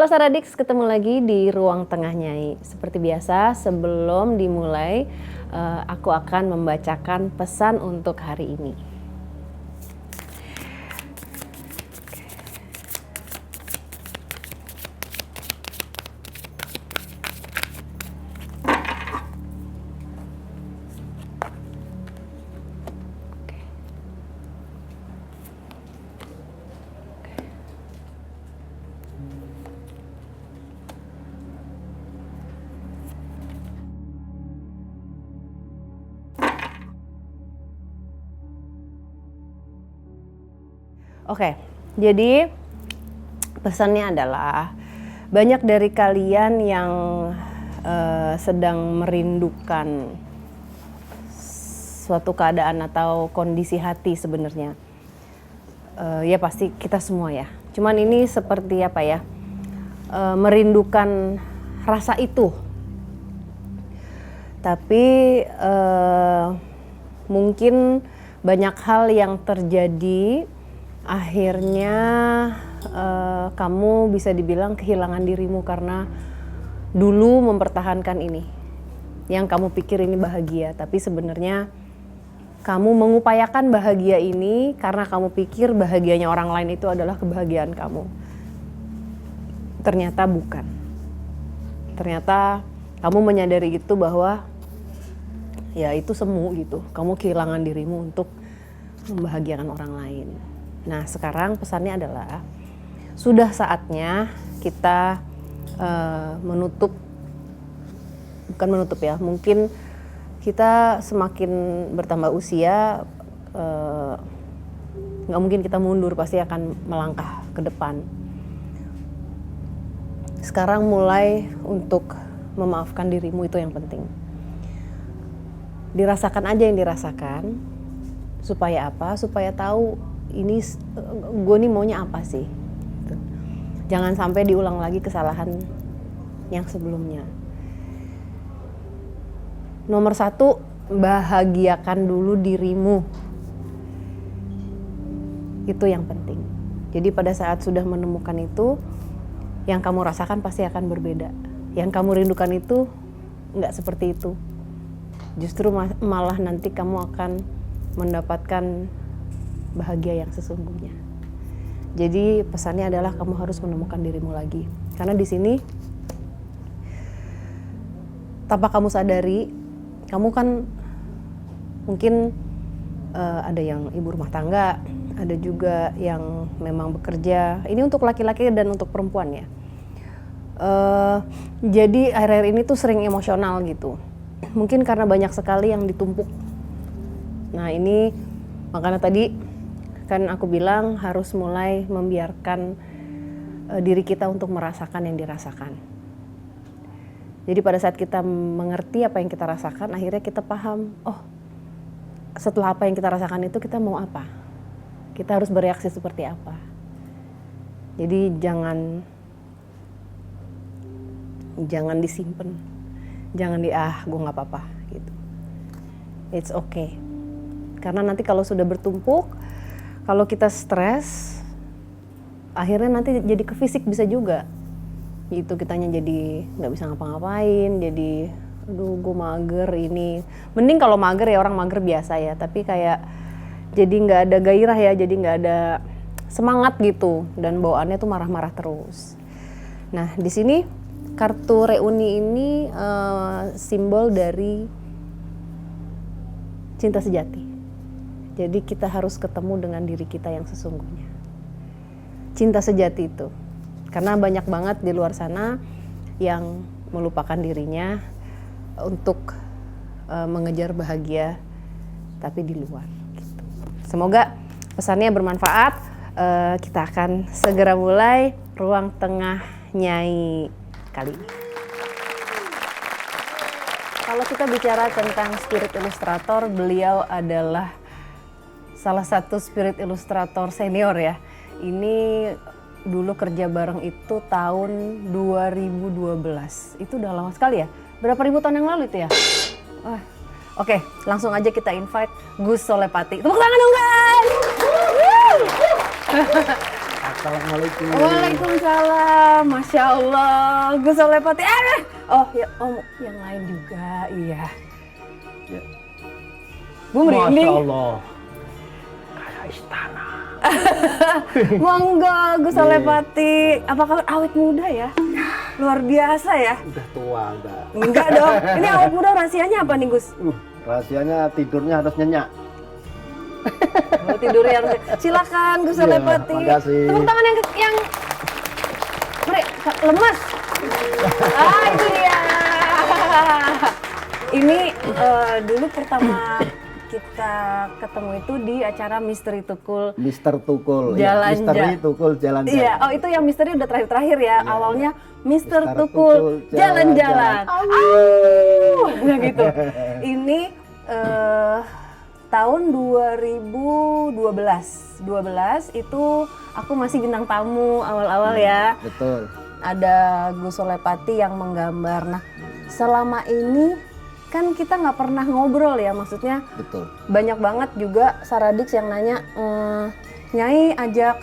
Halo Saradix, ketemu lagi di Ruang Tengah Nyai. Seperti biasa, sebelum dimulai, aku akan membacakan pesan untuk hari ini. Oke, jadi pesannya adalah banyak dari kalian yang sedang merindukan suatu keadaan atau kondisi hati sebenarnya. Ya pasti kita semua ya. Cuman ini seperti apa ya? Merindukan rasa itu. Tapi mungkin banyak hal yang terjadi. Akhirnya kamu bisa dibilang kehilangan dirimu karena dulu mempertahankan ini. Yang kamu pikir ini bahagia, tapi sebenarnya kamu mengupayakan bahagia ini karena kamu pikir bahagianya orang lain itu adalah kebahagiaan kamu. Ternyata bukan. Ternyata kamu menyadari itu bahwa ya itu semu gitu. Kamu kehilangan dirimu untuk membahagiakan orang lain. Nah sekarang pesannya adalah sudah saatnya kita bukan menutup ya, mungkin kita semakin bertambah usia nggak mungkin kita mundur, pasti akan melangkah ke depan. Sekarang mulai untuk memaafkan dirimu, itu yang penting. Dirasakan aja yang dirasakan, supaya apa? Supaya tahu ini gue nih maunya apa sih. Jangan sampai diulang lagi kesalahan yang sebelumnya. Nomor 1, bahagiakan dulu dirimu. Itu yang penting. Jadi pada saat sudah menemukan itu, yang kamu rasakan pasti akan berbeda. Yang kamu rindukan itu nggak seperti itu. Justru malah nanti kamu akan mendapatkan bahagia yang sesungguhnya. Jadi pesannya adalah kamu harus menemukan dirimu lagi. Karena di sini tanpa kamu sadari, kamu kan mungkin ada yang ibu rumah tangga, ada juga yang memang bekerja. Ini untuk laki-laki dan untuk perempuan ya. Jadi akhir-akhir ini tuh sering emosional gitu. Mungkin karena banyak sekali yang ditumpuk. Nah ini makanya tadi kan aku bilang harus mulai membiarkan diri kita untuk merasakan yang dirasakan. Jadi pada saat kita mengerti apa yang kita rasakan, akhirnya kita paham, oh setelah apa yang kita rasakan itu kita mau apa? Kita harus bereaksi seperti apa? Jadi jangan disimpan, jangan gue nggak apa-apa gitu. It's okay. Karena nanti kalau sudah bertumpuk, kalau kita stres, akhirnya nanti jadi ke fisik bisa juga. Gitu kitanya jadi nggak bisa ngapa-ngapain, jadi aduh gue mager ini. Mending kalau mager ya orang mager biasa ya, tapi kayak jadi nggak ada gairah ya, jadi nggak ada semangat gitu. Dan bawaannya tuh marah-marah terus. Nah di sini kartu reuni ini simbol dari cinta sejati. Jadi kita harus ketemu dengan diri kita yang sesungguhnya. Cinta sejati itu. Karena banyak banget di luar sana yang melupakan dirinya untuk mengejar bahagia tapi di luar. Gitu. Semoga pesannya bermanfaat. Kita akan segera mulai Ruang Tengah Nyai kali ini. Kalau kita bicara tentang spirit ilustrator, beliau adalah salah satu spirit ilustrator senior ya. Ini dulu kerja bareng itu tahun 2012. Itu udah lama sekali ya. Berapa ribu tahun yang lalu itu ya? Wah. Oke, langsung aja kita invite Gus Solepati. Tepuk tangan dong guys! Assalamualaikum. Waalaikumsalam. Masya Allah. Gus Solepati. Oh ya, yang lain juga. Iya. Ya. Gue merinding. Masya Allah. Kayak istana. Monggo Gus Solepati. Apa kabar? Awet muda ya? Luar biasa ya? Udah tua, udah. Enggak dong. Ini awet muda rahasianya apa nih Gus? Rahasianya tidurnya harus nyenyak. Oh, tidurnya harus. Silakan Gus Solepati. Makasih. Tepuk tangan yang lemas. Itu dia. Ini dulu pertama kita ketemu itu di acara Misteri Tukul. Mister Tukul. Jalan-jalan. Misteri Tukul jalan-jalan. Iya, oh itu yang misteri udah terakhir-terakhir ya. Iya, Awalnya Mister Mister Tukul Tukul jalan-jalan. Nah gitu. Ini tahun 2012 itu aku masih bintang tamu awal-awal ya. Betul. Ada Gus Solepati yang menggambar. Nah, selama ini kan kita nggak pernah ngobrol ya, maksudnya Betul. banyak banget juga Saradix yang nanya, Nyai ajak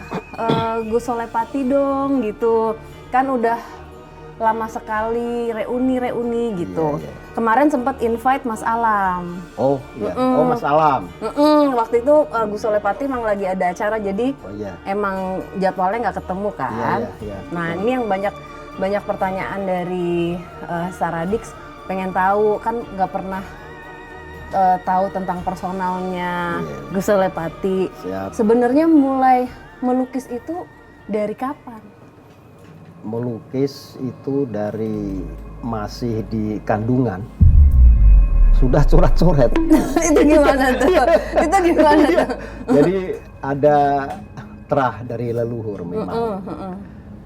Gus Solepati dong gitu. Kan udah lama sekali reuni gitu. Iya. Kemarin sempat invite Mas Alam. Oh iya. Oh Mas Alam. Waktu itu Gus Solepati emang lagi ada acara, jadi Oh iya. emang jadwalnya nggak ketemu kan. Iya. Nah ini yang banyak pertanyaan dari Saradix, pengen tahu kan nggak pernah tahu tentang personalnya Gus Solepati. Siap. Sebenarnya mulai melukis itu dari kapan? Melukis itu dari masih di kandungan. Sudah coret-coret. Itu gimana tuh? Itu gimana tuh? Jadi ada terah dari leluhur memang.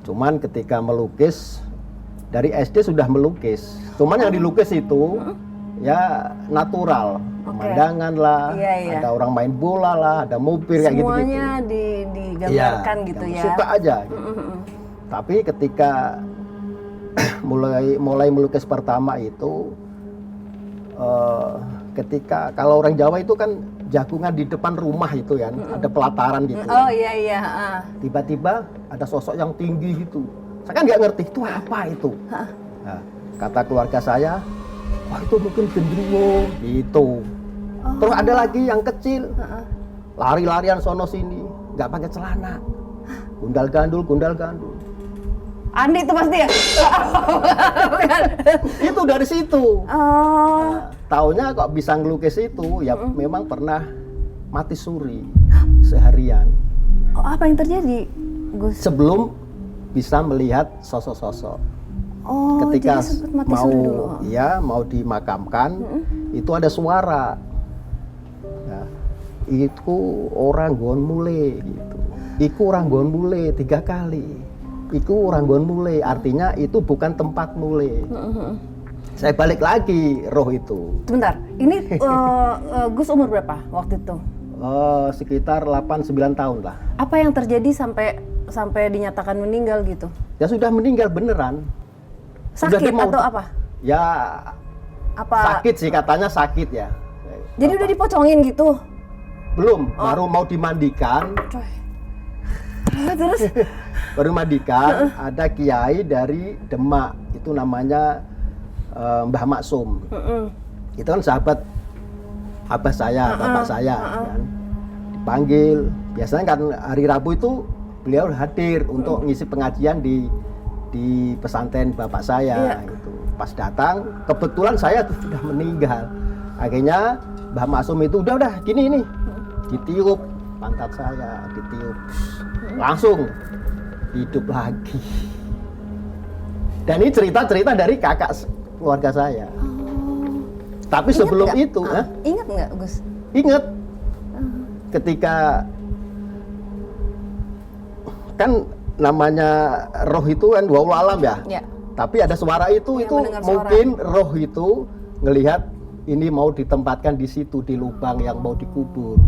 Cuman ketika melukis dari SD sudah melukis. Cuman yang dilukis itu ya natural, pemandangan lah, Iya. ada orang main bola lah, ada mobil kayak gitu-gitu. Semuanya digambarkan gitu yang ya. Suka aja. Gitu. Tapi ketika mulai melukis pertama itu, ketika kalau orang Jawa itu kan jagungan di depan rumah itu kan, ada pelataran gitu. Oh iya. Tiba-tiba ada sosok yang tinggi gitu. Saya kan nggak ngerti itu apa itu. Nah, kata keluarga saya, wah itu mungkin genderuwo gitu. Terus ada lagi yang kecil, lari-larian sono sini, nggak pakai celana, gundal gandul. Andi itu pasti ya? Itu dari situ. Oh. Taunya kok bisa ngelukis itu, ya memang pernah mati suri seharian. Oh, apa yang terjadi, Gus? Sebelum bisa melihat sosok-sosok. Oh, Ketika jadi sempat mati suri dulu. mau dimakamkan, itu ada suara. Ya, itu orang gon mule gitu. Iku orang gon mule 3 kali. Iku orang gon mule, artinya itu bukan tempat mule. Saya balik lagi roh itu. Sebentar, ini Gus umur berapa waktu itu? Sekitar 8-9 tahun lah. Apa yang terjadi sampai dinyatakan meninggal gitu? Ya sudah meninggal beneran. Sakit atau apa? Ya Apa? sakit sih, katanya sakit ya. Jadi udah dipocongin gitu? Belum, baru mau dimandikan. Coy. Terus? Baru mandikan, ada kiai dari Demak, itu namanya Mbah Maksum. Itu kan sahabat abah saya, bapak saya. Kan. Dipanggil, biasanya kan hari Rabu itu beliau hadir untuk ngisi pengajian di pesantren bapak saya. Itu. Pas datang, kebetulan saya sudah meninggal. Akhirnya Mbah Maksum itu udah gini ini, ditiup pantat saya, ditiup, langsung hidup lagi. Dan ini cerita-cerita dari kakak keluarga saya. Tapi ingat sebelum gak? Itu, ingat nggak, Gus? Ingat. Ketika kan namanya roh itu kan dua alam ya. Tapi ada suara itu mungkin suara. Roh itu ngelihat ini mau ditempatkan di situ di lubang yang mau dikubur.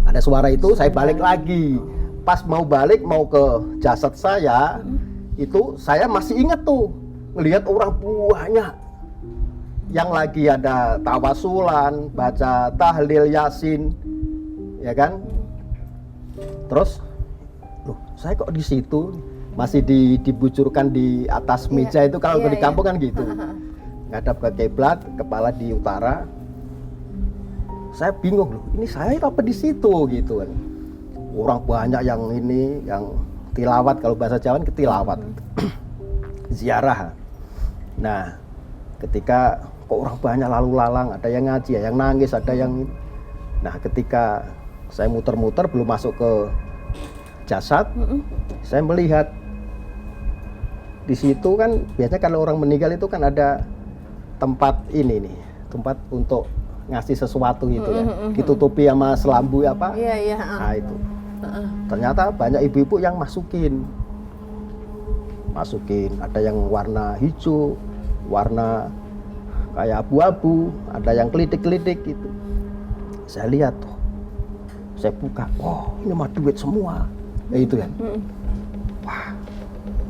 Ada suara itu, saya balik lagi. Pas mau balik mau ke jasad saya, itu saya masih ingat tuh ngelihat orang banyak yang lagi ada tawasulan, baca tahlil yasin, ya kan? Terus, loh saya kok di situ masih dibucurkan di atas meja itu kalau di kampung kan gitu. Ngadap ke kiblat, kepala di utara. Saya bingung loh, ini saya apa di situ gitu kan. Orang banyak yang ini, yang tilawat, kalau bahasa Jawa kan tilawat. Ziarah. Nah, ketika kok orang banyak lalu lalang, ada yang ngaji, yang nangis, ada yang. Nah, ketika saya muter-muter belum masuk ke jasad, saya melihat di situ kan biasanya kalau orang meninggal itu kan ada tempat ini nih, tempat untuk ngasih sesuatu gitu ya, ditutupi sama selambu apa? Iya. Nah itu, ternyata banyak ibu-ibu yang masukin, ada yang warna hijau, warna kayak abu-abu, ada yang kelitik-kelitik gitu. Saya lihat tuh, saya buka, oh ini mah duit semua, itu kan. Wah,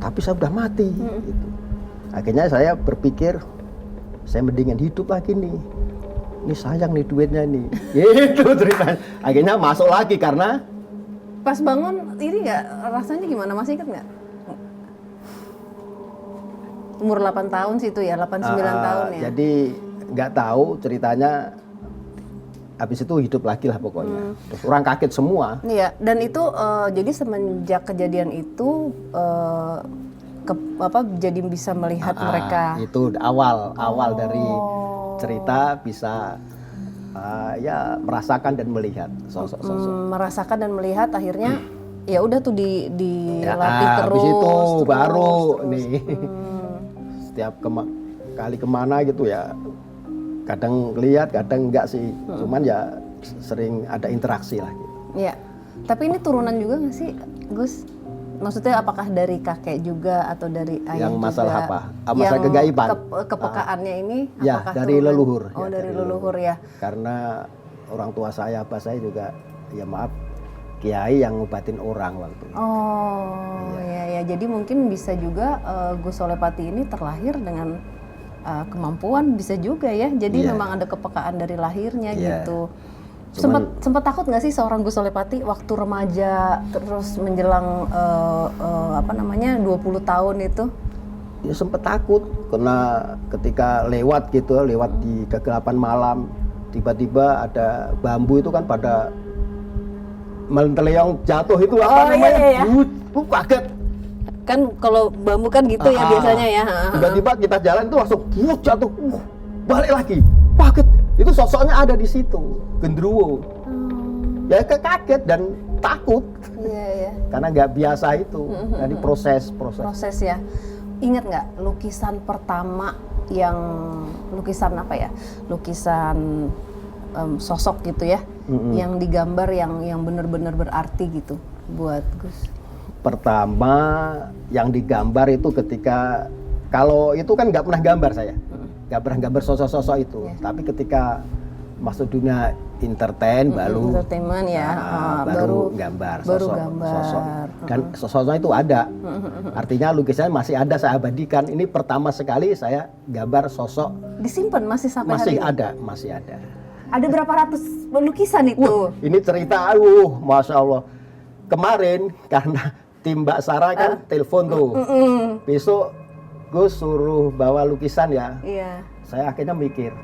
tapi saya udah mati. Gitu. Akhirnya saya berpikir, saya mendingan hidup lagi nih. Ini sayang nih duitnya nih. Gitu ceritanya. Akhirnya masuk lagi karena pas bangun ini nggak, rasanya gimana, masih ingat nggak? Umur 8 tahun sih itu ya, 8-9 tahun ya. Jadi nggak tahu ceritanya. Habis itu hidup lagi lah pokoknya. Terus orang kaget semua. Iya, dan itu jadi semenjak kejadian itu jadi bisa melihat mereka. Itu awal dari cerita bisa ya merasakan dan melihat sosok-sosok. Merasakan dan melihat, akhirnya ya udah tuh dilatih terus. Habis itu terus, baru terus. nih setiap kali kemana gitu ya. Kadang lihat, kadang enggak sih. Cuman ya sering ada interaksi lah gitu. Iya. Tapi ini turunan juga nggak sih, Gus? Maksudnya apakah dari kakek juga atau dari ayah yang masalah juga? apa? Masalah kegaiban. Kepekaannya ini Ya, apakah dari turunan? leluhur. Oh, Ya, dari leluhur ya. Karena orang tua saya, apa saya juga, ya maaf, kiai yang ngobatin orang waktu itu. Oh, ya. Jadi mungkin bisa juga Gus Solepati ini terlahir dengan kemampuan, bisa juga ya. Jadi memang ada kepekaan dari lahirnya gitu. Sempat takut nggak sih seorang Gus Solepati waktu remaja terus menjelang 20 tahun itu? Ya sempat takut karena ketika lewat di kegelapan malam, tiba-tiba ada bambu itu kan pada melenteleong jatuh itu Iya. Kaget. Kan kalau bambu kan gitu ya biasanya ya. Tiba-tiba kita jalan itu langsung jatuh, balik lagi, kaget. Itu sosoknya ada di situ, gendruwo. Ya kaget dan takut. Iya. Karena nggak biasa itu. Jadi proses. Proses ya. Ingat nggak lukisan pertama yang lukisan apa ya? Lukisan sosok gitu ya, yang digambar yang benar-benar berarti gitu buat Gus. Pertama yang digambar itu ketika, kalau itu kan nggak pernah gambar saya, nggak pernah gambar sosok-sosok itu. Tapi ketika masuk dunia entertainment ya, baru gambar sosok. Dan sosoknya itu ada, artinya lukisannya masih ada, saya abadikan. Ini pertama sekali saya gambar sosok. Disimpan masih sampai hari ini? Masih ada. Ada berapa ratus lukisan itu? Ini cerita, masya Allah. Kemarin karena tim Mbak Sarah kan telepon tuh, besok gue suruh bawa lukisan ya. Iya. Saya akhirnya mikir,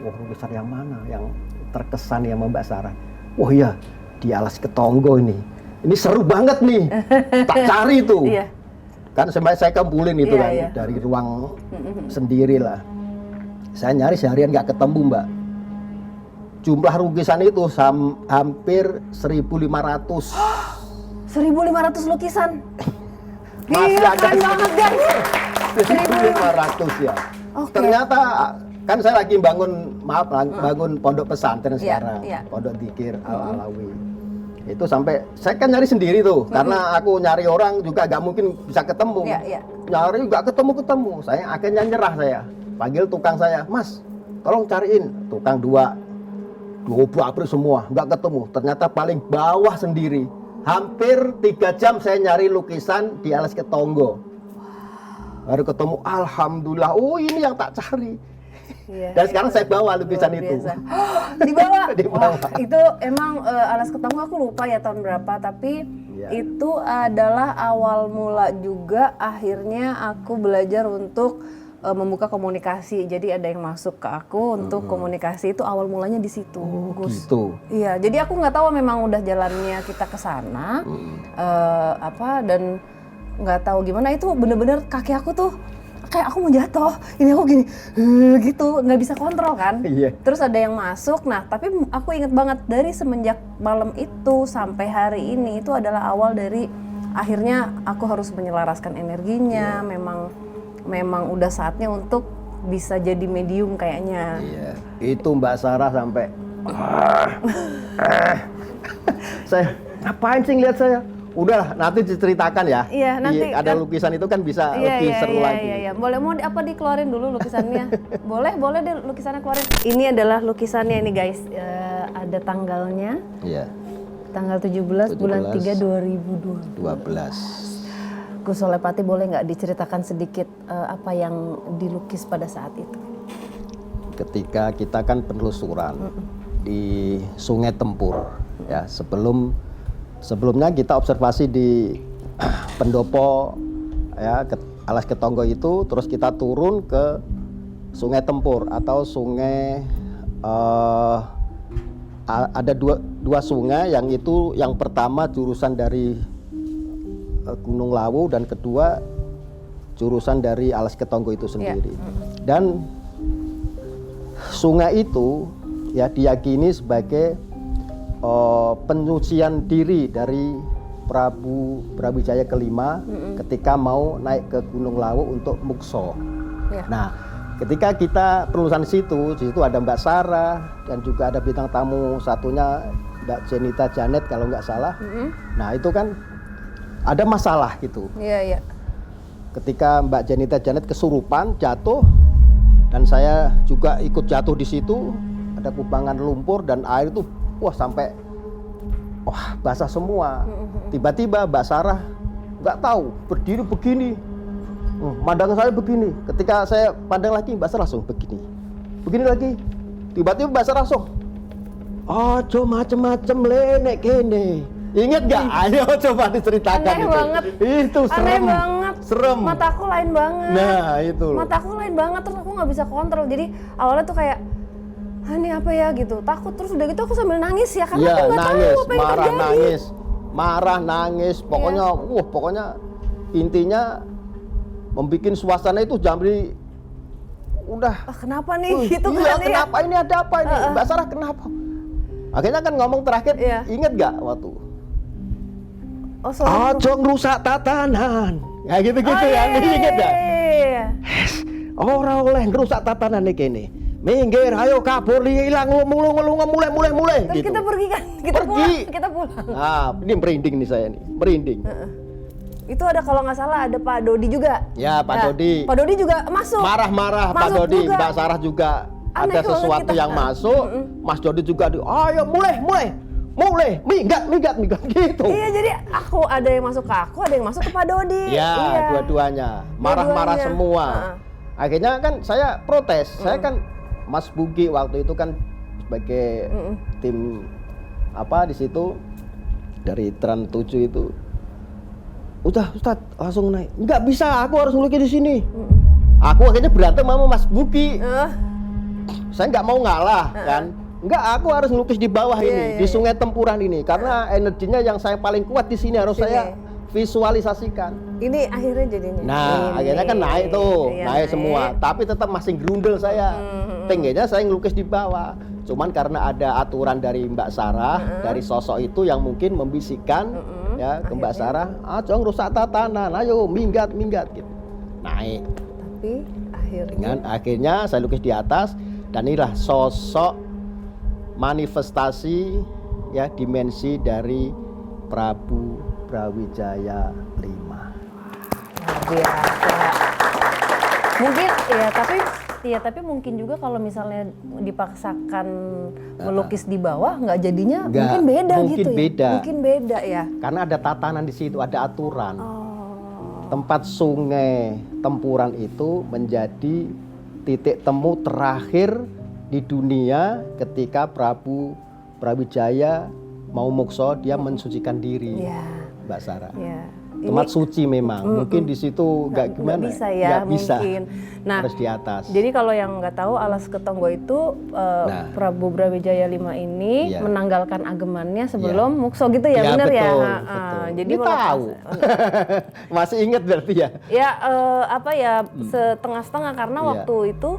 lukisan yang mana yang terkesan ya sama Mbak Sarah? Iya, di Alas Ketonggo ini seru banget nih, tak cari tuh. Iya. Kan saya kumpulin itu dari ruang sendiri lah. Saya nyari seharian nggak ketemu Mbak. Jumlah lukisan itu hampir 1.500. 1.500 lukisan. Masih ada banget guys. 1.500 ya. Okay. Ternyata kan saya lagi bangun pondok pesantren sekarang, pondok dzikir Al-Alawi. Itu sampai saya kan nyari sendiri tuh, karena aku nyari orang juga gak mungkin bisa ketemu. Nyari gak ketemu. Saya akhirnya nyerah, saya panggil tukang saya, Mas, tolong cariin. Tukang dua April semua nggak ketemu. Ternyata paling bawah sendiri. Hampir 3 jam saya nyari lukisan di Alas Ketonggo. Baru ketemu, alhamdulillah. Ini yang tak cari. Iya. Dan sekarang saya bawa lukisan itu. Dibawa. Wah, itu emang Alas Ketonggo, aku lupa ya tahun berapa, tapi Iya. itu adalah awal mula juga akhirnya aku belajar untuk membuka komunikasi. Jadi ada yang masuk ke aku untuk komunikasi, itu awal mulanya di situ, Gus. Gitu. Iya, jadi aku nggak tahu memang udah jalannya kita ke sana dan nggak tahu gimana, itu bener-bener kaki aku tuh kayak aku mau jatuh, ini aku gini gitu, nggak bisa kontrol kan. Iya. Terus ada yang masuk, nah tapi aku inget banget dari semenjak malam itu sampai hari ini itu adalah awal dari akhirnya aku harus menyelaraskan energinya. Memang udah saatnya untuk bisa jadi medium kayaknya. Iya. Itu Mbak Sarah sampai saya ngapain sih ngeliat saya? Udahlah, nanti diceritakan ya. Iya, nanti ada lukisan itu kan bisa lebih seru lagi. Iya. Boleh mau dikeluarin dulu lukisannya? boleh deh lukisannya keluarin. Ini adalah lukisannya ini guys. Ada tanggalnya. Iya. Tanggal 17 bulan 3 2012. 12. Gus Solepati, boleh nggak diceritakan sedikit apa yang dilukis pada saat itu? Ketika kita kan penelusuran di Sungai Tempur, ya sebelumnya kita observasi di pendopo ya Alas Ketonggo itu, terus kita turun ke Sungai Tempur atau sungai ada dua sungai, yang itu yang pertama jurusan dari Gunung Lawu dan kedua jurusan dari Alas Ketonggo itu sendiri. Dan sungai itu ya diyakini sebagai penyucian diri dari Prabu Brawijaya kelima ketika mau naik ke Gunung Lawu untuk mukso. Nah, ketika kita penelusuran di situ ada Mbak Sarah dan juga ada bintang tamu satunya Mbak Jenita Janet kalau nggak salah. Nah, itu kan ada masalah gitu. Iya. Ketika Mbak Jenita Janet kesurupan, jatuh, dan saya juga ikut jatuh di situ. Ada kubangan lumpur dan air itu, sampai basah semua. Tiba-tiba Mbak Sarah nggak tahu berdiri begini, pandang saya begini. Ketika saya pandang lagi, Mbak Sarah langsung begini lagi. Tiba-tiba Mbak Sarah langsung, ojo macem-macem lenek kene. Ingat nggak? Ayo coba diceritakan. Aneh banget. Itu serem. Aneh banget. Serem. Mataku lain banget. Nah itu. Mataku lain banget, terus aku nggak bisa kontrol. Jadi awalnya tuh kayak, ini apa ya gitu, takut. Terus udah gitu aku sambil nangis ya, karena aku nggak tahu apa yang terjadi. Marah nangis. Pokoknya, pokoknya intinya membuat suasana itu jadi udah. Kenapa nih? Gitu iya, kan kenapa ini, ada apa ini? Mbak Sarah kenapa? Akhirnya kan ngomong terakhir, inget gak waktu? Ojo ngerusak tatanan. Ya gitu-gitu ya, inget gak? Orang oleh ngerusak tatanan nih kene. Minggir, ayo kabur, hilang, mulai. Terus gitu. kita pergi kan? Kita pulang. Nah, ini merinding nih saya nih, merinding. Itu ada kalau nggak salah ada Pak Dodi juga. Ya, Pak Dodi. Pak Dodi juga masuk. Marah-marah Pak Dodi, Mbak Sarah juga. Aneh ada sesuatu yang masuk, Mas Dodi juga ayo mulai, minggat gitu. Iya, jadi ada yang masuk ke aku, ada yang masuk ke Pak Dodi. Iya, dua-duanya marah-marah semua. Akhirnya kan saya protes, saya kan Mas Bugi waktu itu kan sebagai tim di situ dari Trans 7 itu. Udah Ustadz langsung naik, nggak bisa, aku harus ngelukis di sini. Aku akhirnya berantem sama Mas Bugi. Saya nggak mau ngalah kan. Enggak, aku harus ngelukis di bawah ini, di Sungai Tempuran ini, karena energinya yang saya paling kuat di sini harus saya visualisasikan. Ini akhirnya jadinya. Nah, akhirnya kan naik tuh, naik semua, tapi tetap masih gerundel saya. Pengennya saya ngelukis di bawah. Cuman karena ada aturan dari Mbak Sarah, dari sosok itu yang mungkin membisikkan ya ke Mbak Sarah, ayo rusak tatanan, ayo minggat gitu. Naik. Tapi akhirnya saya lukis di atas, dan inilah sosok manifestasi ya dimensi dari Prabu Brawijaya V. Biasa. Mungkin tapi mungkin juga kalau misalnya dipaksakan melukis di bawah nggak jadinya mungkin beda gitu ya. Mungkin beda ya. Karena ada tatanan di situ, ada aturan. Tempat Sungai Tempuran itu menjadi titik temu terakhir di dunia ketika Prabu Brawijaya mau mukso, dia mensucikan diri. Mbak Sarah. Ya. Tempat suci memang. Mungkin di situ nggak gimana? Nggak bisa ya, Nggak bisa. mungkin. Nah, harus di atas. Jadi kalau yang nggak tahu Alas Ketonggo itu Prabu Brawijaya V ini Iya. menanggalkan agemannya sebelum mukso gitu ya, Iya, bener ya? betul, Ha, betul. Jadi Ini tahu. Masih ingat berarti ya? Ya apa ya setengah-setengah karena Iya. waktu itu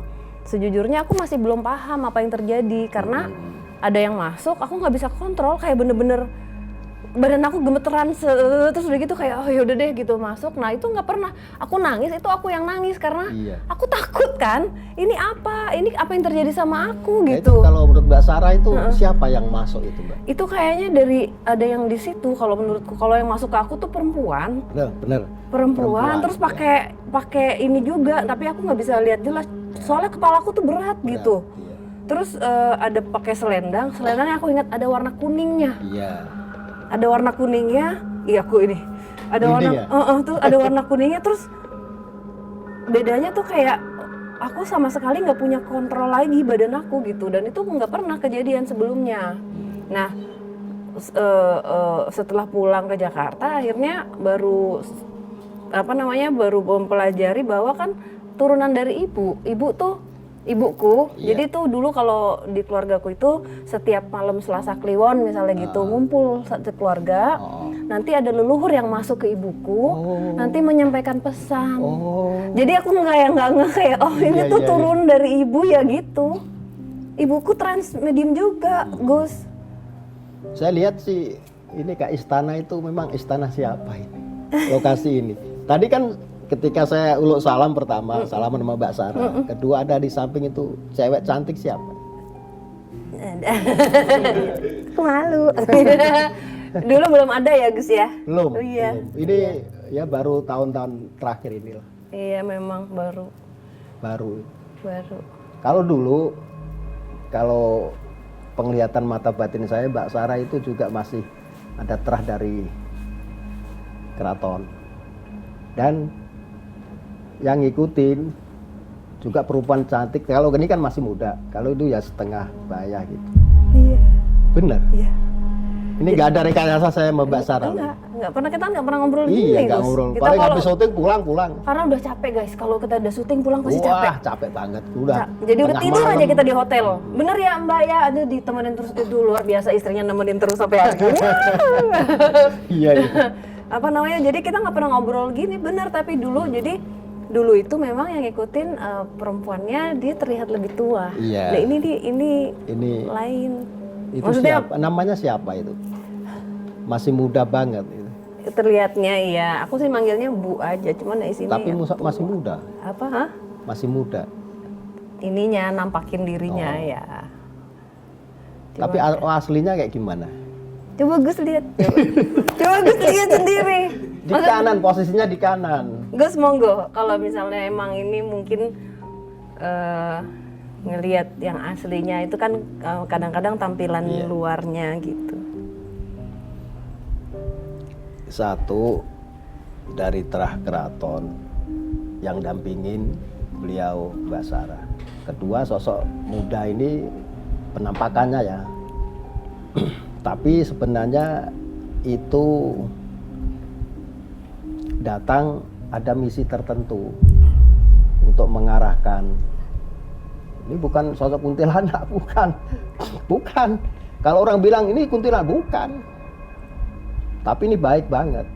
sejujurnya aku masih belum paham apa yang terjadi karena ada yang masuk aku nggak bisa kontrol kayak bener-bener badan aku gemeteran terus udah gitu kayak oh yaudah deh gitu masuk. Nah itu nggak pernah aku nangis, itu aku yang nangis karena Iya. aku takut kan ini apa yang terjadi sama aku Nah, gitu. itu kalau menurut Mbak Sarah itu siapa yang masuk itu, Mbak? Itu kayaknya dari ada yang di situ kalau menurutku. Kalau yang masuk ke aku tuh perempuan Perempuan, terus ya. pakai ini juga tapi aku nggak bisa lihat jelas soalnya kepalaku tuh berat gitu. Iya. Terus ada pakai selendangnya aku ingat ada warna kuningnya. Iya. Ada warna kuningnya, iya aku ini. Ada warna, ya? terus ada warna kuningnya terus bedanya tuh kayak aku sama sekali nggak punya kontrol lagi badan aku gitu dan itu nggak pernah kejadian sebelumnya. Nah setelah pulang ke Jakarta akhirnya baru baru mempelajari bahwa kan turunan dari ibu tuh ibuku. Iya. Jadi tuh dulu kalau di keluargaku itu setiap malam Selasa Kliwon misalnya gitu ngumpul satu keluarga. Nanti ada leluhur yang masuk ke ibuku, nanti menyampaikan pesan. Jadi aku nggak kayak ini tuh iya, turun dari ibu ya gitu. Ibuku transmedium juga, Gus. Saya lihat sih ini Kak istana itu memang istana siapa ini? Lokasi ini. Tadi kan ketika saya uluk salam pertama, salaman sama Mbak Sarah. Kedua ada di samping itu cewek cantik siapa? Aku malu. Dulu belum ada ya Gus ya? Belum. Oh, iya. Belum. Ini ya baru tahun-tahun terakhir ini lah. Iya memang baru. Kalau dulu, kalau penglihatan mata batin saya, Mbak Sarah itu juga masih ada terah dari keraton. Dan yang ngikutin juga perempuan cantik. Kalau ini kan masih muda, kalau itu ya setengah bayah gitu. Iya. Bener. Iya. Ini nggak ada rekayasa saya sama Mbak Sarah. Enggak pernah kita nggak pernah ngobrol gini Iya, nggak Gus. ngobrol. Kita Paling kalau habis syuting pulang. karena udah capek guys. Kalau kita udah syuting pulang pasti capek. Wah, capek banget. Udah. Jadi udah tengah tidur malam. aja kita di hotel. Bener ya Mbak ya, ada ditemenin terus itu luar biasa istrinya nemenin terus sampai hari ini. Iya. Apa namanya? Jadi kita nggak pernah ngobrol gini, bener. Tapi dulu itu memang yang ngikutin perempuannya dia terlihat lebih tua. Iya. Nah ini lain. Itu Maksudnya siapa? Namanya siapa itu? Masih muda banget itu. terlihatnya iya. Aku sih manggilnya Bu aja, cuman di sini. Tapi masih muda. Apa? Hah? Masih muda. Ininya nampakin dirinya ya. Tapi aslinya kayak gimana? Coba Gus lihat. Coba Gus lihat sendiri. Di kanan, posisinya di kanan. Gus monggo kalau misalnya emang ini mungkin ngelihat yang aslinya itu kan kadang-kadang tampilan luarnya gitu. Satu dari terah keraton yang dampingin beliau Mbak Sarah. Kedua sosok muda ini penampakannya ya. Tapi sebenarnya itu datang ada misi tertentu untuk mengarahkan. Ini bukan sosok kuntilanak, bukan. Kalau orang bilang ini kuntilanak, bukan. Tapi ini baik banget.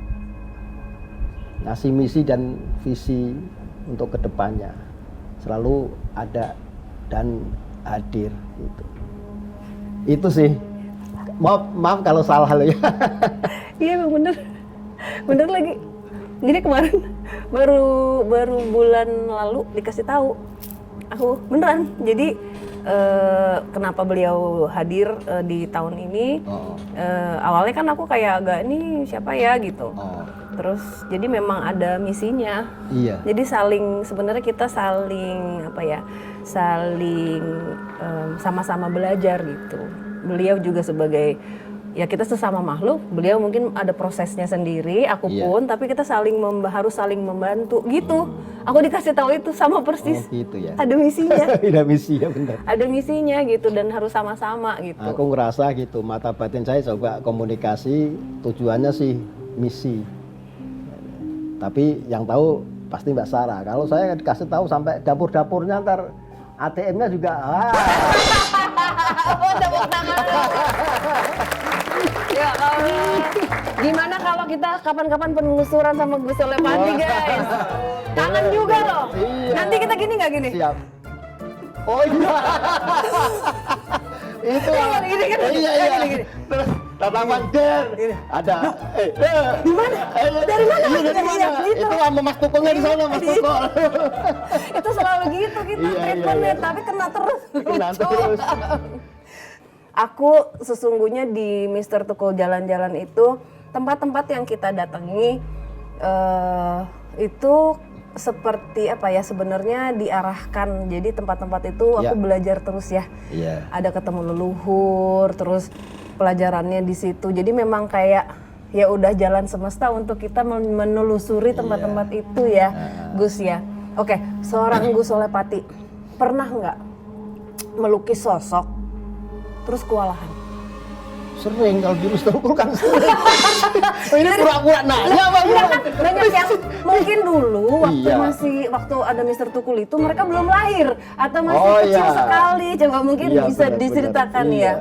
Ngasih misi dan visi untuk kedepannya. Selalu ada dan hadir gitu. Itu sih. Maaf kalau salah lo ya. Iya bener lagi. Jadi kemarin baru bulan lalu dikasih tahu aku beneran. Jadi kenapa beliau hadir di tahun ini? Awalnya kan aku kayak agak ini siapa ya gitu. Terus jadi memang ada misinya. Iya. Jadi sebenarnya kita saling sama-sama belajar gitu. Beliau juga sebagai ya kita sesama makhluk, beliau mungkin ada prosesnya sendiri, aku pun, tapi kita harus saling membantu gitu. Aku dikasih tahu itu sama persis. Gitu ya. Ada misinya. Ada misinya benar. Ada misinya gitu dan harus sama-sama gitu. Aku ngerasa gitu, mata batin saya coba komunikasi, tujuannya sih misi. Tapi yang tahu pasti Mbak Sarah. Kalau saya dikasih tahu sampai dapur-dapurnya, ntar ATM-nya juga. Tepuk tangan. Ya Allah. Gimana kalau kita kapan-kapan penelusuran sama Gus Solepati, guys? Kangen juga loh. Iya. Nanti kita gini nggak gini? Siap. Oh iya. Itu Gini kan? iya. Gini. Terus tatapan der ada Di mana? Dari mana? Iya, dari mana? Gitu. Itu sama Mas Tukungnya di sana, Mas Tukul. Itu selalu gitu kita Iya, treatmentnya, iya. tapi kena terus. Kena terus. Aku sesungguhnya di Mr. Tukul Jalan-Jalan itu tempat-tempat yang kita datangi itu seperti apa ya, sebenarnya diarahkan. Jadi tempat-tempat itu aku Ya. belajar terus ya. Iya. Ada ketemu leluhur, terus pelajarannya di situ. Jadi memang kayak ya udah jalan semesta untuk kita menelusuri tempat-tempat itu ya, Gus ya. Oke, seorang Gus Solepati pernah nggak melukis sosok terus kewalahan? Sering kalau di Mr. Tukul kan sering. Ini pura-pura nanya apa Enggak kan, banyak yang mungkin dulu waktu Iya. waktu ada Mr. Tukul itu mereka belum lahir atau masih Oh, kecil iya. sekali. Coba mungkin Iya, bisa benar, diceritakan benar. ya.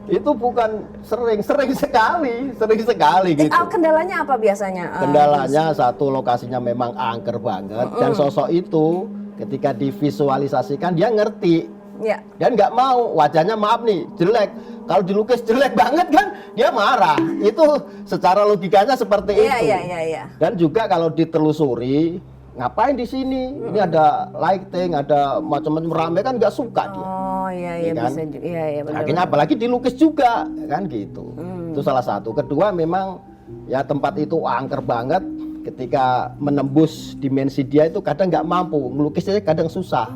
Iya. Itu bukan sering sekali gitu. Kendalanya apa biasanya? Kendalanya satu, lokasinya memang angker banget, dan sosok itu ketika divisualisasikan dia ngerti. Ya. Dan nggak mau wajahnya, maaf nih, jelek. Kalau dilukis jelek banget kan dia marah. Itu secara logikanya seperti itu. Iya. Dan juga kalau ditelusuri, ngapain di sini? Ini ada lighting, ada macam-macam rame, kan nggak suka dia. Oh iya Iya kan? bisa juga. Iya benar. Akhirnya apalagi dilukis juga kan gitu. Itu salah satu. Kedua memang ya tempat itu angker banget. Ketika menembus dimensi dia itu kadang nggak mampu, melukisnya kadang susah.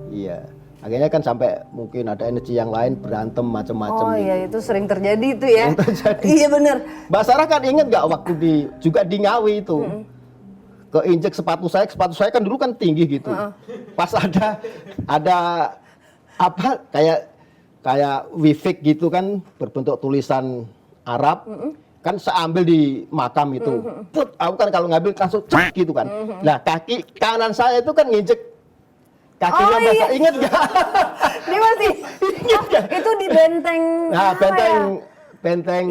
Iya. Akhirnya kan sampai mungkin ada energi yang lain berantem macam-macam. Oh iya, itu sering terjadi itu ya. Sering terjadi. Iya benar. Mbak Sarah kan inget nggak waktu juga di Ngawi itu, keinjek sepatu saya kan dulu kan tinggi gitu. Pas ada apa kayak wifik gitu kan berbentuk tulisan Arab. Kan saya ambil di makam itu. Put, aku kan kalau ngambil langsung cek gitu kan. Nah, kaki kanan saya itu kan nginjek kakinya Mbak Sarah. Ingat nggak? Dia masih itu di benteng. Nah, apa ya? benteng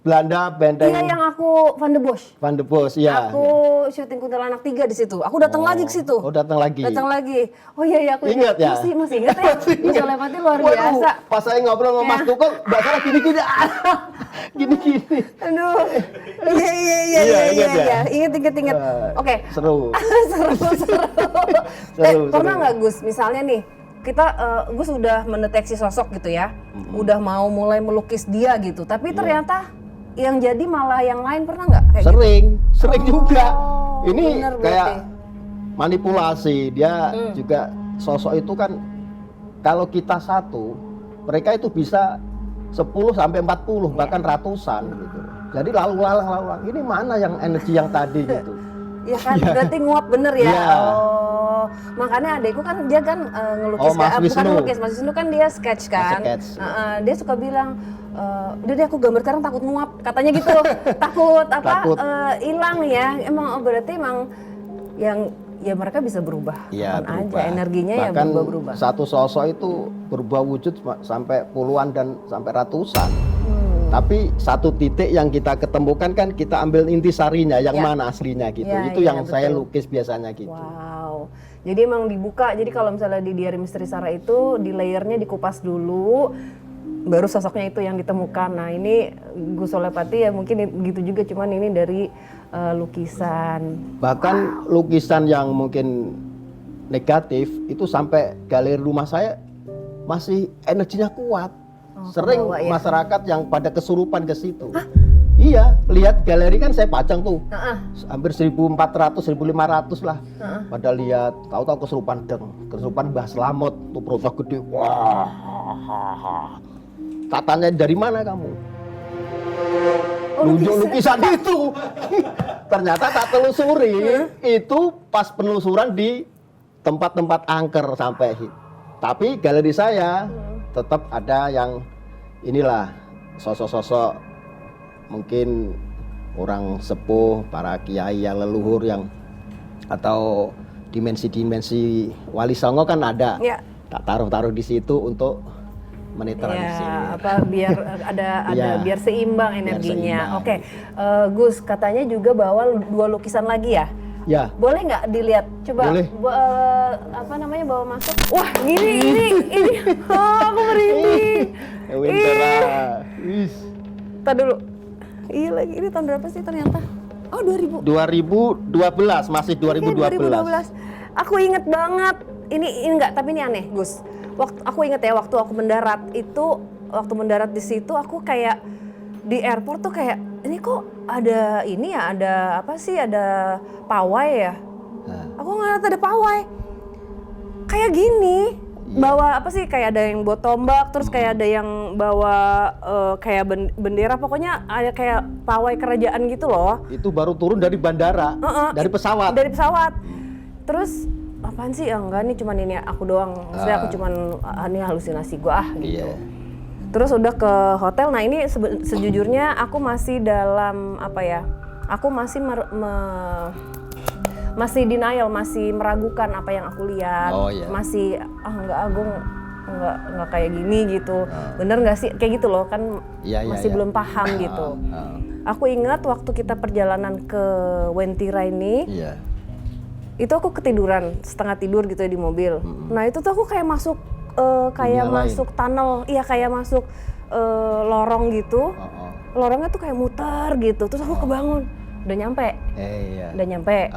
Belanda, benteng Iya yang aku Van de Bosch. Van de Bosch, ya. Aku syuting Kuntilanak 3 di situ. Aku datang lagi ke situ. Oh, datang lagi. Datang lagi. Oh iya aku Ingat ya? Masih ingat ya. Gus Solepati luar biasa. Pas saya ngobrol sama Mas Tukul, Mbak Sarah gini-gini. Gini-gini. Aduh. Iya. Ingat ya? Ingat. Oke. Seru. seru. Pernah nggak Gus, misalnya nih, kita Gus udah mendeteksi sosok gitu ya, udah mau mulai melukis dia gitu, tapi ternyata yang jadi malah yang lain, pernah nggak kayak Sering juga. Ini bener kayak berarti. manipulasi. Dia juga sosok itu kan kalau kita satu, mereka itu bisa 10 sampai 40 bahkan ratusan gitu. Jadi lalu lalang. Ini mana yang energi yang tadi gitu. Ya kan, berarti nguap bener ya. Iya. Oh, makanya adekku kan dia kan ngelukis, Mas bukan Wisnu. ngelukis, Mas Wisnu kan dia sketch kan. Sketch. Dia suka bilang, udah deh aku gambar sekarang takut nguap, katanya gitu. takut Takut. hilang ya. Emang berarti emang yang ya mereka bisa berubah. Iya, Kapan berubah. aja energinya ya Bahkan berubah-berubah. satu sosok itu berubah wujud sampai puluhan dan sampai ratusan. Tapi satu titik yang kita ketemukan kan kita ambil intisarinya, yang Ya. mana aslinya gitu. Ya, Itu ya, yang saya betul. lukis biasanya gitu. Wow. Jadi emang dibuka. Jadi kalau misalnya di Diari Misteri Sarah itu di layernya dikupas dulu, baru sosoknya itu yang ditemukan. Nah ini Gus Solepati ya mungkin gitu juga, cuman ini dari lukisan. Bahkan lukisan yang mungkin negatif itu sampai galeri rumah saya masih energinya kuat. Sering kebawa ya? masyarakat yang pada kesurupan ke situ. Iya, lihat galeri kan saya pajang tuh. Hampir 1.400, 1.500 lah. Pada lihat, tahu-tahu kesurupan Mbah Slamet, tuh perutnya gede. Wah. Katanya dari mana kamu? Nunjuk lukisan itu. Ternyata tak telusuri, itu pas penelusuran di tempat-tempat angker sampai. Tapi galeri saya tetap ada yang inilah sosok-sosok mungkin orang sepuh, para kiai yang leluhur yang atau dimensi-dimensi Wali Songo kan ada. Ya. Tak taruh-taruh di situ untuk menetralisir. Ya, apa biar ada Ya. biar seimbang Biar energinya. seimbang. Oke, Gus katanya juga bawa 2 lukisan lagi ya? Ya, Boleh nggak dilihat? Coba Boleh. apa namanya bawa masuk? Wah, ini. Oh, aku merinding. Wintera. Wis. Tar dulu. Iya lagi, ini tahun berapa sih ternyata? Oh, 2000. 2012, masih 2012. Oke, 2012. Aku inget banget. Ini enggak, tapi ini aneh, Gus. Aku inget ya waktu aku mendarat itu, waktu mendarat di situ aku kayak di airport tuh kayak ini kok ada ini ya, ada apa sih, ada pawai ya? Nah, Aku ngeliat ada pawai. Kayak gini. Bawa apa sih, kayak ada yang bawa tombak, terus kayak ada yang bawa kayak bendera, pokoknya ada kayak pawai kerajaan gitu loh. itu baru turun dari bandara, dari pesawat. Dari pesawat. Terus apaan sih? Ya enggak, nih cuman ini aku doang. Maksudnya aku cuman ini halusinasi gua gitu. Iya. Terus udah ke hotel. Nah, ini sejujurnya aku masih dalam apa ya? Aku masih masih denial, masih meragukan apa yang aku lihat. Oh, iya. Masih enggak, aku enggak kayak gini gitu. Bener nggak sih? Kayak gitu loh kan, Iya, iya, masih iya. belum paham gitu. Aku ingat waktu kita perjalanan ke Wentira ini, Iya. itu aku ketiduran, setengah tidur gitu ya di mobil. Nah itu tuh aku kayak masuk kayak Dunia lain. masuk tunnel, iya kayak masuk lorong gitu. Oh. Lorongnya tuh kayak muter gitu. Terus aku kebangun, udah nyampe, Iya. udah nyampe.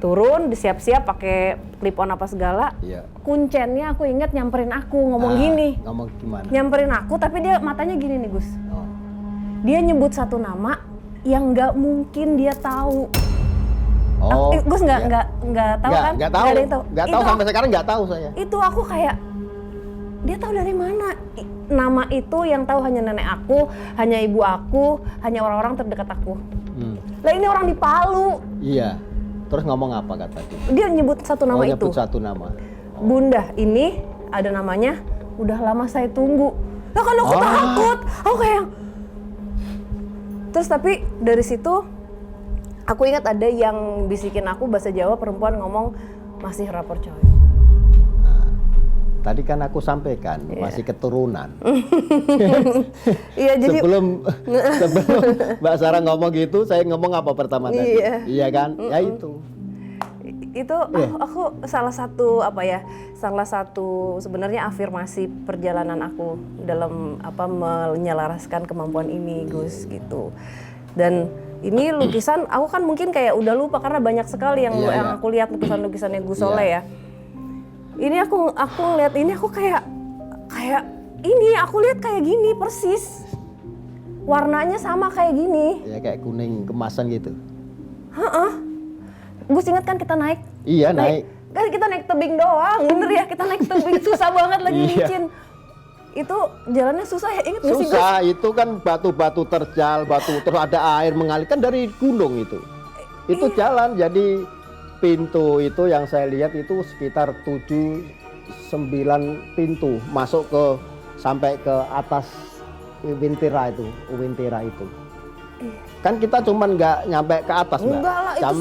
Turun, disiap-siap pakai clip on apa segala. Iya. Kuncennya aku inget nyamperin aku, ngomong gini. Ngomong gimana? Nyamperin aku, tapi dia matanya gini nih Gus. Oh. Dia nyebut satu nama yang nggak mungkin dia tahu. Oh. Gus nggak tahu kan? Nggak tahu. Nggak ada yang tahu. Nggak tahu Itu sampai sekarang nggak tahu saya. itu aku kayak dia tahu dari mana nama itu, yang tahu hanya nenek aku, hanya ibu aku, hanya orang-orang terdekat aku. Lah ini orang di Palu, Iya. Terus ngomong apa kata dia? dia nyebut satu nama itu. Nyebut satu nama. Bunda, ini ada namanya, udah lama saya tunggu. Lah kan aku takut, aku kayak. Terus tapi dari situ aku ingat ada yang bisikin aku bahasa Jawa, perempuan ngomong masih rapor coy. Tadi kan aku sampaikan masih keturunan. Iya jadi sebelum Mbak Sarah ngomong gitu, saya ngomong apa pertama tadi? Iya kan? Ya itu. itu aku salah satu apa ya, salah satu sebenarnya afirmasi perjalanan aku dalam apa menyelaraskan kemampuan ini Gus gitu. Dan ini lukisan aku kan mungkin kayak udah lupa karena banyak sekali yang aku lihat lukisan-lukisannya Gus Soleh ya. Ini aku lihat ini aku kayak ini aku lihat kayak gini persis. Warnanya sama kayak gini. Ya kayak kuning kemasan gitu. Gus ingat kan kita naik? Iya naik. Kan kita naik tebing doang, bener ya, kita naik tebing susah banget lagi licin. Itu jalannya susah ya, inget gak sih Gus? Susah, itu kan batu-batu terjal, terus ada air mengalir kan dari gunung itu. Itu jalan, jadi pintu itu yang saya lihat itu sekitar 7-9 pintu masuk ke sampai ke atas Wintera itu. Kan kita cuman nggak nyampe ke atas, Mbak. Enggak lah, itu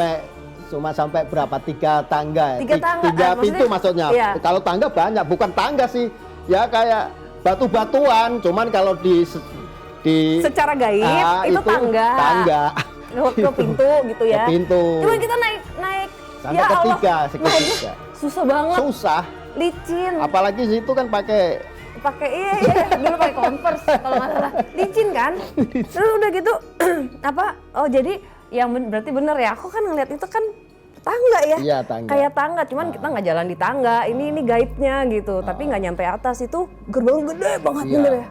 Cuma sampai berapa? 3 tangga. 3 tangga. Tiga pintu maksudnya. Iya. Kalau tangga banyak, bukan tangga sih. Ya kayak batu-batuan, cuman kalau di secara gaib itu tangga. Ke pintu gitu ya. Ke pintu. Cuman kita naik Sampai ya ketiga, Allah. seketiga. Susah banget. Susah. Licin. Apalagi situ kan pakai Iya dulu pakai Converse kalau nggak salah. Licin kan? Terus udah gitu jadi yang berarti bener ya, aku kan ngeliat itu kan tangga ya. Iya, tangga. Kayak tangga, cuman kita nggak jalan di tangga. Ini gaibnya gitu, tapi nggak nyampe atas. Itu gerbang gede banget bener ya.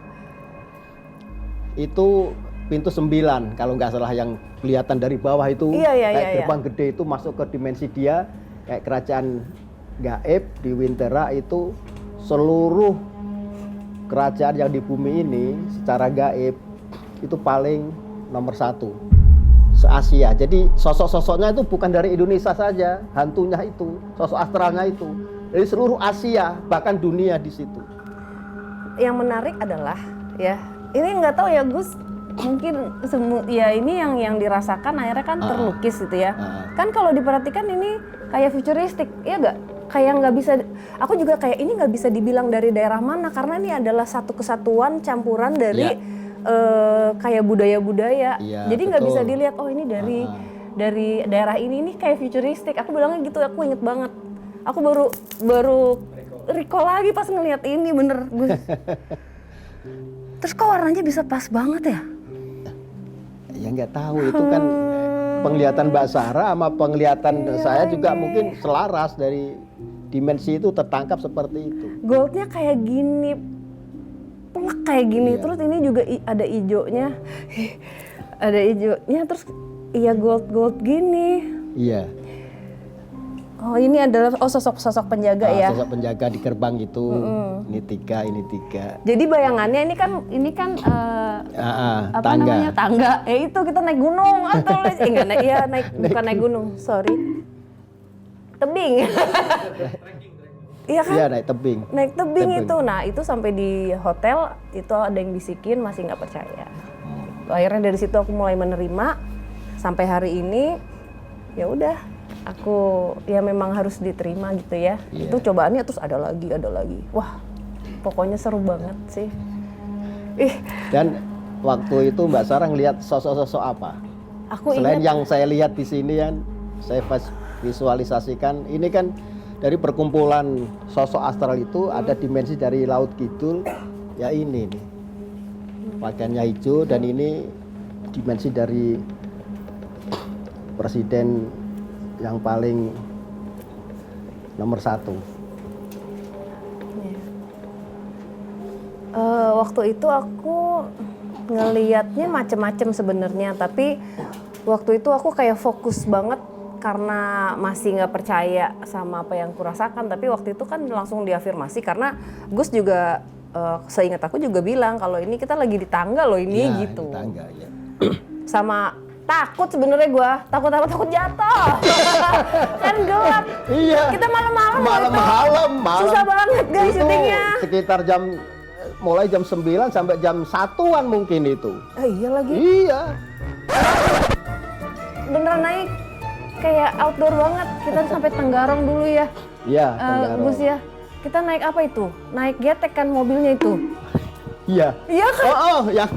Itu pintu 9 kalau nggak salah yang kelihatan dari bawah itu. Iya. Gerbang gede itu masuk ke dimensi dia kayak kerajaan gaib di Wintera itu. Seluruh kerajaan yang di bumi ini secara gaib itu paling nomor 1 se-Asia. Jadi sosok-sosoknya itu bukan dari Indonesia saja, hantunya itu, sosok astralnya itu dari seluruh Asia, bahkan dunia di situ. Yang menarik adalah ya, ini nggak tahu ya Gus, mungkin ya ini yang dirasakan akhirnya kan terlukis gitu ya. Kan kalau diperhatikan ini kayak futuristik, ya nggak? Kayak nggak bisa, aku juga kayak ini nggak bisa dibilang dari daerah mana karena ini adalah satu kesatuan campuran dari kayak budaya-budaya. Jadi nggak bisa dilihat oh ini dari daerah ini kayak futuristik. Aku bilangnya gitu, aku inget banget. Aku baru recall lagi pas ngeliat ini bener Gus. Terus kok warnanya bisa pas banget ya? Ya nggak tahu, itu kan penglihatan Mbak Sarah sama penglihatan saya juga mungkin selaras, dari dimensi itu tertangkap seperti itu. Goldnya kayak gini, plek kayak gini, terus ini juga ada ijonya, terus iya gold gini. Iya. Oh ini adalah sosok penjaga ya? Sosok penjaga di gerbang itu, ini tiga. Jadi bayangannya ini kan apa tangga. namanya tangga? Itu kita naik gunung atau bukan naik gunung, sorry, tebing. Iya kan? Iya naik tebing. Naik tebing itu, nah itu sampai di hotel itu ada yang bisikin masih nggak percaya. Akhirnya dari situ aku mulai menerima sampai hari ini, ya udah. Aku ya memang harus diterima gitu ya. Itu cobaannya terus ada lagi. Wah, pokoknya seru banget sih. Dan waktu itu Mbak Sarah ngelihat sosok-sosok apa? Selain yang saya lihat di sini kan, saya visualisasikan ini kan dari perkumpulan sosok astral itu ada dimensi dari Laut Kidul, ya ini nih. Pakaiannya hijau dan ini dimensi dari presiden yang paling nomor 1. Waktu itu aku ngelihatnya macem-macem sebenarnya, tapi waktu itu aku kayak fokus banget karena masih nggak percaya sama apa yang kurasakan. Tapi waktu itu kan langsung diafirmasi karena Gus juga seingat aku juga bilang kalau ini kita lagi di tangga loh ini gitu. Di tangga ya. Sama takut sebenarnya gue, takut jatuh. Kan gelap. Iya. Kita malam-malam. Susah banget guys syutingnya. Sekitar mulai jam 9 sampai jam 1-an mungkin itu. Iya lagi. Iya. Beneran naik kayak outdoor banget. Kita sampai Tenggarong dulu ya. Iya, Tenggarong. Gus ya. Kita naik apa itu? Naik getek kan mobilnya itu. Iya. Iya kan? Yang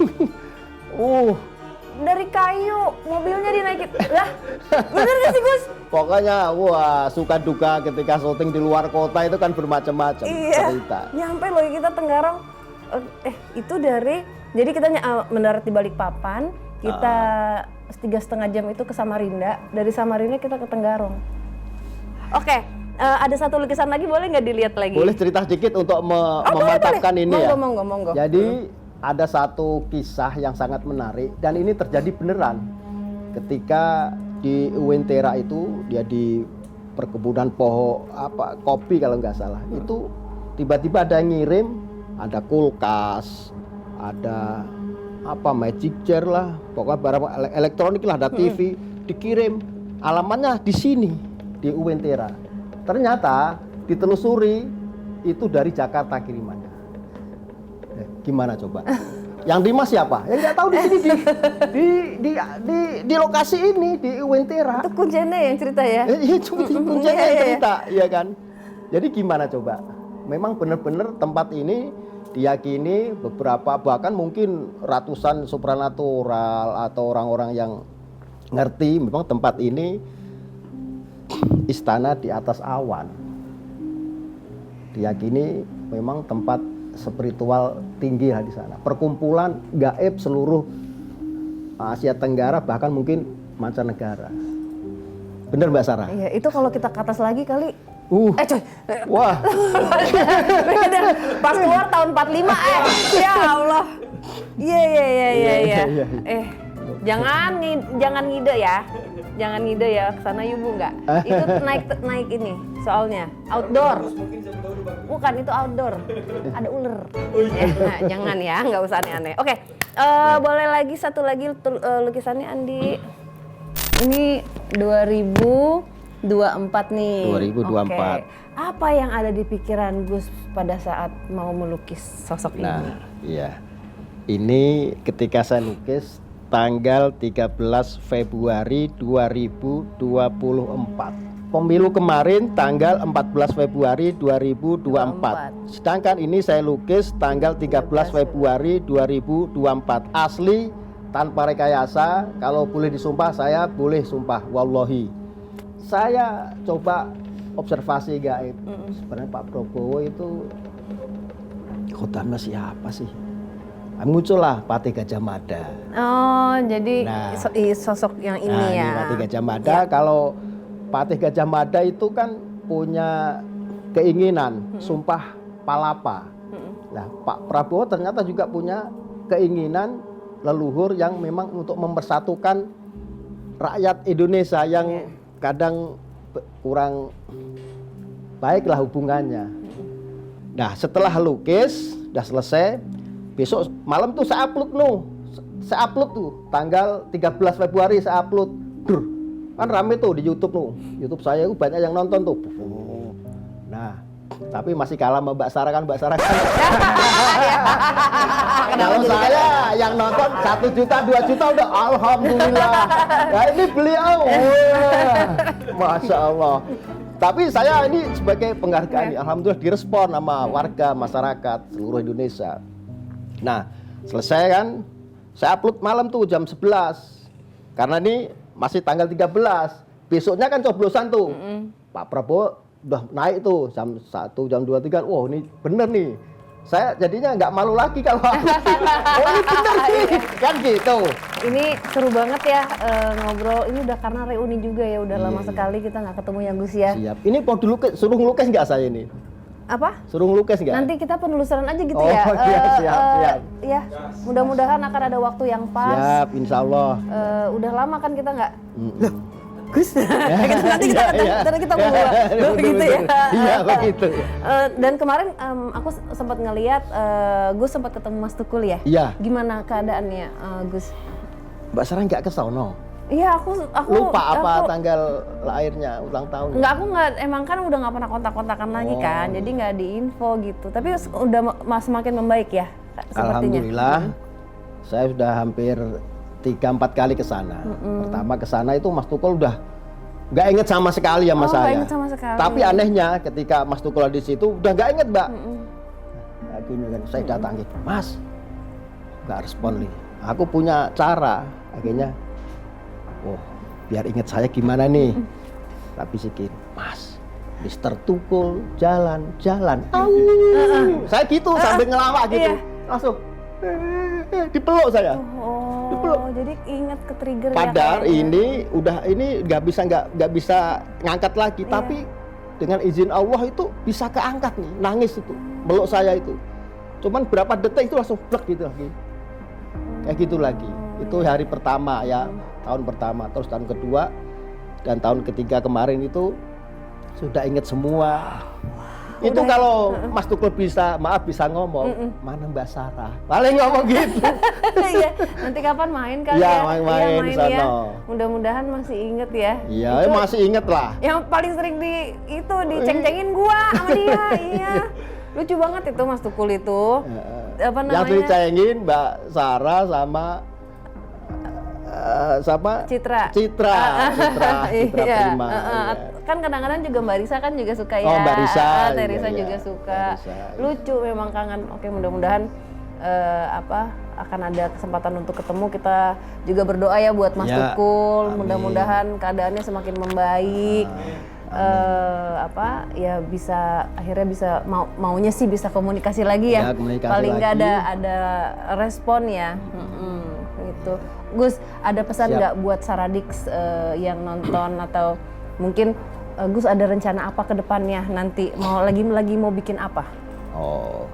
dari kayu, mobilnya dinaikin. Lah, bener gak sih Gus? Pokoknya wah suka duka ketika syuting di luar kota itu kan bermacam-macam cerita. Nyampe loh kita Tenggarong. Itu jadi kita mendarat di Balikpapan, kita 3,5 jam itu ke Samarinda. Dari Samarinda kita ke Tenggarong. Oke, ada satu lukisan lagi, boleh nggak dilihat lagi? Boleh cerita sedikit untuk memantapkan ini ya. Monggo. Jadi ada satu kisah yang sangat menarik dan ini terjadi beneran ketika di Uwentera itu, dia di perkebunan pohon kopi kalau nggak salah. Itu tiba-tiba ada yang ngirim, ada kulkas, ada magic chair lah, pokoknya barang elektronik lah, ada TV, dikirim. Alamatnya di sini di Uwentera. Ternyata ditelusuri itu dari Jakarta kirimannya. Gimana coba? Yang terima siapa? Ya nggak tahu di sini di lokasi ini di Uwentera. Itu kuncinya yang cerita ya? Iya, kuncinya yang cerita, iya kan? Jadi gimana coba? Memang benar-benar tempat ini diyakini beberapa bahkan mungkin ratusan supranatural atau orang-orang yang ngerti memang tempat ini istana di atas awan. Diyakini memang tempat spiritual tinggi lah di sana. Perkumpulan gaib seluruh Asia Tenggara bahkan mungkin mancanegara. Bener Mbak Sarah? Iya, itu kalau kita ke atas lagi kali. Coy. Wah. Pas keluar tahun 45 ya Allah. Iya. Jangan ngide ya. Jangan ngide ya, kesana yuk Bu nggak? Itu naik ini, soalnya outdoor. Bukan, itu outdoor. Ada ular. Jangan ya, nggak usah aneh-aneh. Oke, boleh lagi satu lagi lukisannya Andi. Ini 2024 nih. 2024. Oke. Apa yang ada di pikiran Gus pada saat mau melukis sosok ini? Nah, iya. Ini ketika saya lukis tanggal 13 Februari 2024. Pemilu kemarin tanggal 14 Februari 2024. Sedangkan ini saya lukis tanggal 13 Februari 2024. Asli tanpa rekayasa. Kalau boleh disumpah, saya boleh sumpah wallahi. Saya coba observasi gaib. Sebenarnya Pak Prabowo itu khotamnya siapa sih? Muncullah Patih Gajah Mada. Oh, jadi Nah, sosok yang ini Nah, ya. ini Patih Gajah Mada. Kalau Patih Gajah Mada itu kan punya keinginan sumpah palapa. Nah, Pak Prabowo ternyata juga punya keinginan leluhur yang memang untuk mempersatukan rakyat Indonesia yang kadang kurang baiklah hubungannya. Nah, setelah lukis udah selesai, besok malam tuh saya upload tuh tanggal 13 Februari saya upload. Kan rame tuh di YouTube tuh. YouTube saya itu banyak yang nonton tuh. Nah, tapi masih kalah sama Mbak Sarah kan. Kalau saya yang nonton 1 juta, 2 juta udah alhamdulillah. Nah, ini beliau. Masya Allah. Tapi saya ini sebagai penghargaan, alhamdulillah direspon sama warga masyarakat seluruh Indonesia. Nah, selesai kan, saya upload malam tuh jam 11. Karena ini masih tanggal 13. Besoknya kan coblosan tuh. Pak Prabowo udah naik tuh jam 1, jam 2, 3. Wah, ini bener nih. Saya jadinya nggak malu lagi kalau oh ini bener nih. Kan gitu. Ini seru banget ya ngobrol. Ini udah karena reuni juga ya. Udah lama sekali kita nggak ketemu ya Gus ya. Siap. Ini mau dulu suruh ngelukis nggak saya ini? Apa? Suruh ngelukis nggak? Nanti kita penelusuran aja gitu Oh, ya. iya, siap. Ya, mudah-mudahan akan ada waktu yang pas. Siap, insya Allah. Udah lama kan kita nggak. Loh, Gus, nanti kita ngomong begitu ya. Iya begitu. Dan kemarin aku sempat ngelihat Gus sempat ketemu Mas Tukul ya. Iya. Gimana keadaannya Gus? Mbak Sarah nggak ke sono? Iya, aku lupa apa tanggal lahirnya, ulang tahun. Enggak, aku nggak, emang kan udah nggak pernah kontak-kontakan lagi kan, jadi nggak diinfo gitu. Tapi udah semakin membaik ya, sepertinya. Alhamdulillah, saya sudah hampir 3-4 kali ke sana. Pertama ke sana itu Mas Tukul udah nggak inget sama sekali sama saya. Nggak inget sama sekali. Tapi anehnya ketika Mas Tukul di situ udah nggak inget, Mbak. Nah, gini kan, saya datangi, Mas, nggak respon nih. Aku punya cara, akhirnya. Oh, biar inget saya gimana nih. Tapi bisikin, Mas, Mister Tukul jalan-jalan. Saya gitu sambil ngelawak gitu. Iya. Langsung dipeluk saya. Oh, Dipeluk. jadi inget ke trigger ya. Padahal kayaknya. ini nggak bisa ngangkat lagi. Tapi dengan izin Allah itu bisa keangkat nih. Nangis itu, meluk saya itu. Cuman berapa detik itu langsung plek gitu lagi. Kayak gitu lagi. Itu hari pertama ya. Tahun pertama, terus tahun kedua dan tahun ketiga kemarin itu sudah inget semua. Itu kalau Mas Tukul bisa ngomong, mana Mbak Sarah? Paling ngomong gitu. Iya, nanti kapan main kali Iya, ya? main-main Iya, di ya. sana. Mudah-mudahan masih inget ya. Iya, Itu masih inget lah. yang paling sering diceng-cengin gua sama dia. Iya. Lucu banget itu Mas Tukul itu. Apa namanya? Yang dicengin Mbak Sarah sama Citra Prima. Iya. Kan kadang-kadang juga Mbak Risa kan juga suka ya. Oh, Mbak Risa, Teresa iya, juga iya. suka. Mbak Risa, iya. Lucu memang kangen. Oke, mudah-mudahan akan ada kesempatan untuk ketemu. Kita juga berdoa ya buat Mas Ya, Tukul. amin. Mudah-mudahan keadaannya semakin membaik. Ya bisa akhirnya bisa maunya sih bisa komunikasi lagi ya. Ya, komunikasi Paling nggak lagi. ada respon ya. Gitu. Gus, ada pesan Siap. nggak buat Saradix yang nonton atau mungkin Gus ada rencana apa ke depannya nanti mau bikin apa? Oh,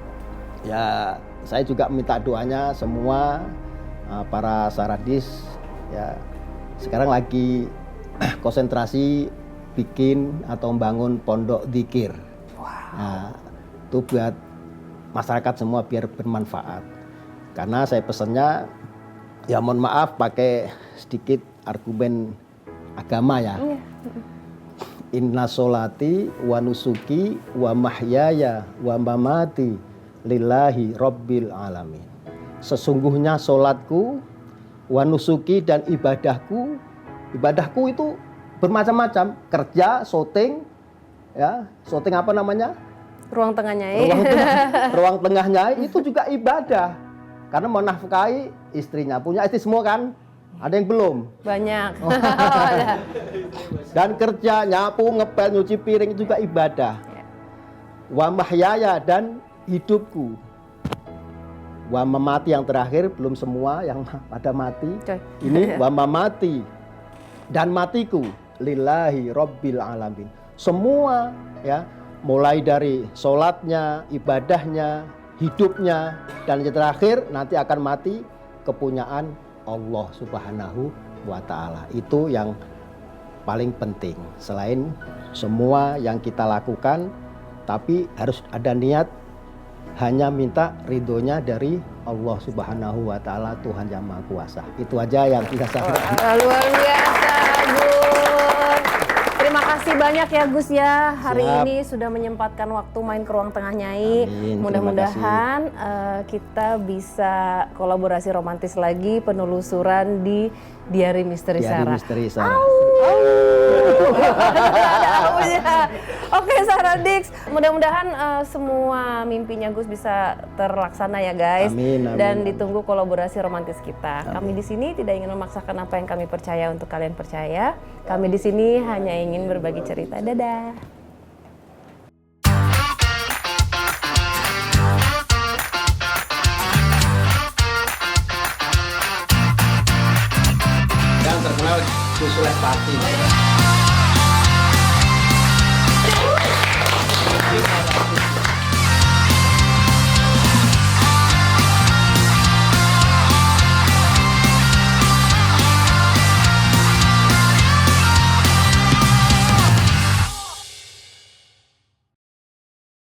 ya saya juga minta doanya semua para Saradis ya. Sekarang lagi konsentrasi bikin atau membangun pondok dzikir. Nah, itu buat masyarakat semua biar bermanfaat. Karena saya pesannya ya mohon maaf pakai sedikit argumen agama ya. Inna sholati wa nusuki wa mahyaya wa mamati lillahi rabbil alamin. sesungguhnya sholatku, wa nusuki dan ibadahku. Ibadahku itu bermacam-macam, kerja, syuting, ya, syuting apa namanya? Ruang tengah Nyai. Ruang tengah Nyai itu juga ibadah. Karena menafkahi istrinya, punya istri semua kan? Ada yang belum? Banyak. Dan kerja, nyapu, ngepel, nyuci piring itu juga ibadah. Wa mahyaya dan hidupku. Wa mamati yang terakhir, belum semua yang pada mati. Ini wa mamati dan matiku lillahi rabbil alamin. Semua ya, mulai dari sholatnya, ibadahnya, hidupnya, dan yang terakhir nanti akan mati kepunyaan Allah Subhanahu wa Ta'ala. Itu yang paling penting. Selain semua yang kita lakukan, tapi harus ada niat hanya minta ridhonya dari Allah Subhanahu wa Ta'ala, Tuhan Yang Maha Kuasa. Itu aja yang kita sampaikan. Luar biasa, Gus. Terima kasih banyak ya Gus ya, hari Siap. ini sudah menyempatkan waktu main ke Ruang Tengah Nyai. Amin, Mudah-mudahan kita bisa kolaborasi romantis lagi, penelusuran di Diari Misteri Diari Sarah. Misteri Sarah. Oke Sarah Dix, mudah-mudahan semua mimpinya Gus bisa terlaksana ya guys. Amin, amin, dan amin. ditunggu kolaborasi romantis kita. Amin. Kami di sini tidak ingin memaksakan apa yang kami percaya untuk kalian percaya. Kami di sini hanya ingin berbagi cerita. Dadah. Yang terkenal Gus Lestari.